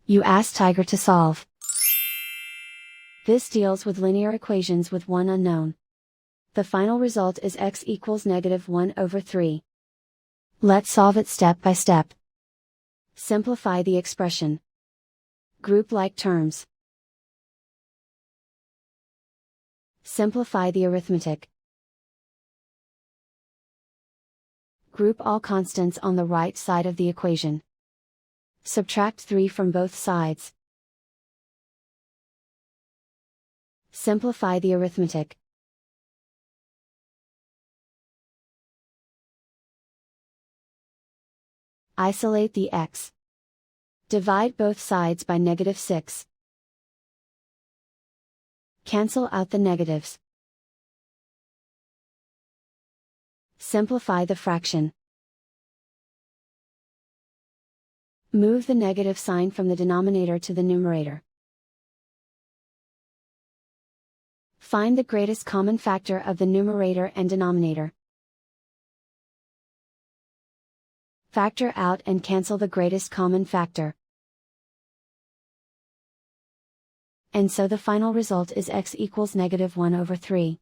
You ask Tiger to solve. This deals with linear equations with one unknown. The final result is x equals -1/3. Let's solve it step by step. Simplify the expression. Group like terms. Simplify the arithmetic. Group all constants on the right side of the equation. Subtract 3 from both sides. Simplify the arithmetic. Isolate the x. Divide both sides by -6. Cancel out the negatives. Simplify the fraction. Move the negative sign from the denominator to the numerator. Find the greatest common factor of the numerator and denominator. Factor out and cancel the greatest common factor. And so the final result is x equals -1/3.